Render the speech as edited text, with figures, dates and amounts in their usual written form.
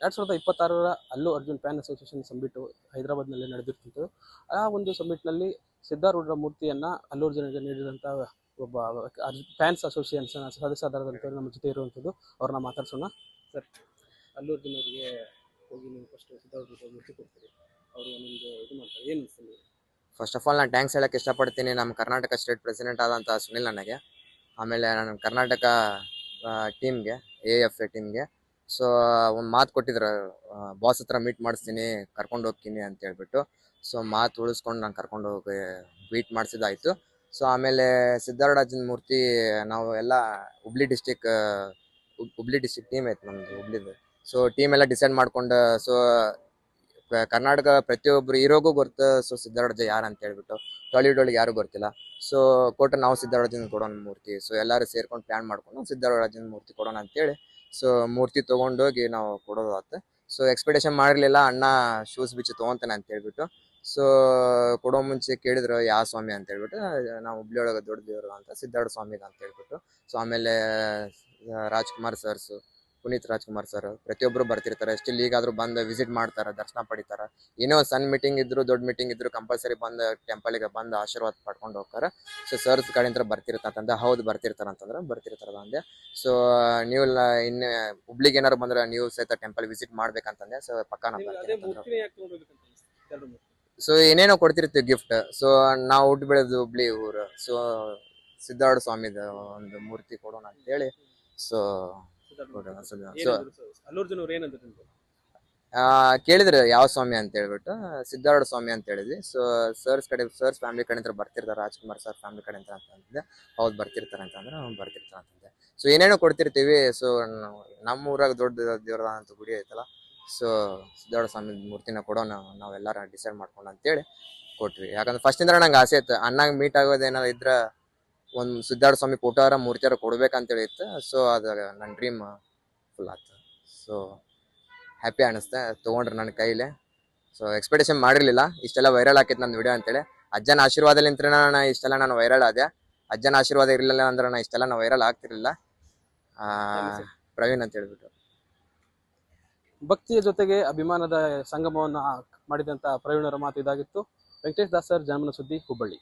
2026ರ Allu Arjun fan association summit ಹೈದರಾಬಾದ್ನಲ್ಲಿ ನಡೆದಿರ್ತಿತ್ತು. ಆ ಒಂದು ಸಮ್ಮಿಟ್ನಲ್ಲಿ ಸಿದ್ಧಾರೂಢರ ಮೂರ್ತಿಯನ್ನು ಅಲ್ಲು ಅರ್ಜುನ್ಗೆ ನೀಡಿದಂಥ ಒಬ್ಬ ಫ್ಯಾನ್ಸ್ ಅಸೋಸಿಯೇಷನ್ ಸದಸ್ಯರಾದಂಥವ್ರು ನಮ್ಮ ಜೊತೆ ಇರುವಂಥದ್ದು. ಅವ್ರನ್ನ ಮಾತಾಡ್ಸೋಣ. ಸರ್, ಅಲ್ಲು ಅರ್ಜುನ್ ಅವರಿಗೆ ಹೋಗಿ ನೀವು ಫಸ್ಟ್ ಸಿದ್ಧಾರೂಢರ ಮೂರ್ತಿ ಕೊಡ್ತೀರಿ, ಅವರು ನಿಮಗೆ ಇದು ಮಾಡ್ತಾರೆ, ಏನು ಅನಿಸ್ತದೆ? ಫಸ್ಟ್ ಆಫ್ ಆಲ್ ನಾನು ಥ್ಯಾಂಕ್ಸ್ ಹೇಳಕ್ಕೆ ಇಷ್ಟಪಡ್ತೀನಿ ನಮ್ಮ ಕರ್ನಾಟಕ ಸ್ಟೇಟ್ ಪ್ರೆಸಿಡೆಂಟ್ ಆದಂಥ ಸುನಿಲ್ ನನಗೆ, ಆಮೇಲೆ ನನ್ನ ಕರ್ನಾಟಕ ಟೀಮ್ಗೆ, AF ಟೀಮ್ಗೆ. ಸೊ ಒಂದು ಮಾತು ಕೊಟ್ಟಿದ್ರು, ಬಾಸ್ ಹತ್ರ ಮೀಟ್ ಮಾಡಿಸ್ತೀನಿ, ಕರ್ಕೊಂಡು ಹೋಗ್ತೀನಿ ಅಂತ ಹೇಳ್ಬಿಟ್ಟು. ಸೊ ಮಾತು ಉಳಿಸ್ಕೊಂಡು ನಾನು ಕರ್ಕೊಂಡು ಹೋಗಿ ಮೀಟ್ ಮಾಡಿಸಿದಾಯಿತು. ಸೊ ಆಮೇಲೆ ಸಿದ್ಧಾರೂಢಾಜನ ಮೂರ್ತಿ ನಾವು ಎಲ್ಲ ಹುಬ್ಳಿ ಡಿಸ್ಟಿಕ್ ಟೀಮ್ ಐತೆ ನಮ್ಮದು ಹುಬ್ಳಿದು. ಸೊ ಟೀಮ್ ಎಲ್ಲ ಡಿಸೈಡ್ ಮಾಡ್ಕೊಂಡು, ಸೊ ಕರ್ನಾಟಕ ಪ್ರತಿಯೊಬ್ಬರು ಹೀರೋಗೂ ಗೊತ್ತು. ಸೊ ಸಿದ್ಧಾರೂಢ ಯಾರು ಅಂತ ಹೇಳ್ಬಿಟ್ಟು ಟಾಲಿವುಡ್ ಯಾರು ಗೊತ್ತಿಲ್ಲ. ಸೊ ಕೊಟ್ಟು ನಾವು ಸಿದ್ಧಾರೂಢಾಜನ ಕೊಡೋಣ ಮೂರ್ತಿ. ಸೊ ಎಲ್ಲರೂ ಸೇರ್ಕೊಂಡು ಪ್ಲಾನ್ ಮಾಡ್ಕೊಂಡು ಸಿದ್ಧಾರೂಢಾಜನ ಮೂರ್ತಿ ಕೊಡೋಣ ಅಂತೇಳಿ ಸೊ ಮೂರ್ತಿ ತೊಗೊಂಡೋಗಿ ನಾವು ಕೊಡೋದಾಯ್ತು. ಸೊ ಎಕ್ಸ್ಪೆಕ್ಟೇಷನ್ ಮಾಡಿರಲಿಲ್ಲ ಅಣ್ಣ ಶೂಸ್ ಬಿಚ್ಚಿ ತೊಗೊತಾನೆ ಅಂತ ಹೇಳ್ಬಿಟ್ಟು. ಸೊ ಕೊಡೋ ಮುಂಚೆ ಕೇಳಿದ್ರು ಯಾವ ಸ್ವಾಮಿ ಅಂತ ಹೇಳ್ಬಿಟ್ಟು, ನಾವು ಹುಬ್ಳಿ ಒಳಗೆ ದೊಡ್ಡ ದೇವರು ಅಂತ ಸಿದ್ಧಾರೂಢ ಸ್ವಾಮಿಗೆ ಅಂತ ಹೇಳ್ಬಿಟ್ಟು. ಸೊ ಆಮೇಲೆ ರಾಜ್ಕುಮಾರ್ ಸರ್ಸು, ಪುನೀತ್ ರಾಜ್ಕುಮಾರ್ ಸರ್ ಪ್ರತಿಯೊಬ್ಬರು ಬರ್ತಿರ್ತಾರೆ. ಸ್ಟಿಲ್ ಈಗಾದರೂ ಬಂದು ವಿಸಿಟ್ ಮಾಡ್ತಾರೆ, ದರ್ಶನ ಪಡಿತಾರೆ. ಏನೋ ಸಣ್ಣ ಮೀಟಿಂಗ್ ಇದ್ರು ದೊಡ್ಡ ಮೀಟಿಂಗ್ ಇದ್ರು ಕಂಪಲ್ಸರಿ ಬಂದು ಟೆಂಪಲ್ಗೆ ಬಂದು ಆಶೀರ್ವಾದ ಪಡ್ಕೊಂಡು ಹೋಗ್ತಾರೆ. ಸೊ ಸರ್ಸ್ ಕಡೆಯಿಂದ ಬರ್ತಿರ್ತಾರಂತಂದ್ರೆ, ಹೌದು ಬರ್ತಿರ್ತಾರಂತಂದ್ರೆ ಬರ್ತಿರ್ತಾರಲ್ಲ ಅಂದೆ. ಸೊ ನೀವು ಇನ್ನು ಹುಬ್ಳಿಗೆ ಏನಾರು ಬಂದ್ರೆ ನೀವು ಸಹಿತ ಟೆಂಪಲ್ ವಿಸಿಟ್ ಮಾಡ್ಬೇಕಂತಂದೆ. ಸೊ ಪಕ್ಕ ಸೊ ಏನೇನೋ ಕೊಡ್ತಿರ್ತೀವಿ ಗಿಫ್ಟ್. ಸೊ ನಾವು ಹುಟ್ಟು ಬೆಳೆದು ಹುಬ್ಳಿ ಊರು. ಸೊ ಸಿದ್ಧಾರೂಢ ಸ್ವಾಮಿದ ಒಂದು ಮೂರ್ತಿ ಕೊಡೋಣ ಅಂತೇಳಿ ಸೊ ಕೇಳಿದ್ರೆ ಯಾವ ಸ್ವಾಮಿ ಅಂತ ಹೇಳ್ಬಿಟ್ಟು ಸಿದ್ಧಾರೂಢ ಸ್ವಾಮಿ ಅಂತ ಹೇಳಿದ್ವಿ. ಸೊ ಸರ್ಸ್ ಫ್ಯಾಮಿಲಿ ಕಡೆ ಬರ್ತಿರ್ತಾರೆ, ರಾಜ್ಕುಮಾರ್ ಸರ್ ಫ್ಯಾಮಿಲಿ ಕಡೆ ಅಂತ ಅಂತಿದ್ದೆ. ಹೌದು ಬರ್ತಿರ್ತಾರೆ ಅಂತಂದ್ರೆ ಬರ್ತಿರ್ತಾರೆ ಅಂತಂದೆ. ಸೊ ಏನೇನೋ ಕೊಡ್ತಿರ್ತೀವಿ. ಸೊ ನಮ್ಮ ಊರಾಗ ದೊಡ್ಡ ದೇವರ ಅಂತ ಗುಡಿ ಐತಲ್ಲ, ಸೊ ಸಿದ್ಧಾರೂಢ ಸ್ವಾಮಿ ಮೂರ್ತಿನ ಕೊಡೋಣ ನಾವೆಲ್ಲರ ಡಿಸೈಡ್ ಮಾಡ್ಕೊಂಡು ಅಂತೇಳಿ ಕೊಟ್ವಿ. ಯಾಕಂದ್ರೆ ಫಸ್ಟಿಂದ ನಂಗೆ ಆಸೆ ಇತ್ತು, ಅಣ್ಣಾಗ ಮೀಟ್ ಆಗೋದೇನಾದ್ರು ಇದ್ರ ಒಂದು ಸಿದ್ಧಾರೂಢ ಸ್ವಾಮಿ ಫೋಟೋರ ಮೂರ್ತಿಯಾರ ಕೊಡ್ಬೇಕಂತೇಳಿ ಇತ್ತು. ಸೊ ಅದು ನನ್ನ ಡ್ರೀಮ್ ಫುಲ್ ಆಯ್ತು. ಸೊ ಹ್ಯಾಪಿ ಅನಿಸ್ತೆ ತೊಗೊಂಡ್ರೆ ನನ್ನ ಕೈಲೇ. ಸೊ ಎಕ್ಸ್ಪೆಕ್ಟೇಷನ್ ಮಾಡಿರಲಿಲ್ಲ ಇಷ್ಟೆಲ್ಲ ವೈರಲ್ ಆಕೈತೆ ನನ್ನ ವಿಡಿಯೋ ಅಂತೇಳಿ. ಅಜ್ಜನ ಆಶೀರ್ವಾದಲಿಂತ್ರ ನಾನು ಇಷ್ಟೆಲ್ಲ ನಾನು ವೈರಲ್ ಆದೆ. ಅಜ್ಜನ ಆಶೀರ್ವಾದ ಇರಲಿಲ್ಲ ಅಂದ್ರೆ ನಾನು ಇಷ್ಟೆಲ್ಲ ನಾನು ವೈರಲ್ ಆಗ್ತಿರ್ಲಿಲ್ಲ. ಪ್ರವೀಣ್ ಅಂತ ಹೇಳ್ಬಿಟ್ಟು. ಭಕ್ತಿಯ ಜೊತೆಗೆ ಅಭಿಮಾನದ ಸಂಗಮವನ್ನು ಮಾಡಿದಂಥ ಪ್ರವೀಣರ ಮಾತು ಇದಾಗಿತ್ತು. ವೆಂಕಟೇಶ್ ದಾಸ್ ಸರ್, ಜನಮನ ಸುದ್ದಿ, ಹುಬ್ಬಳ್ಳಿ.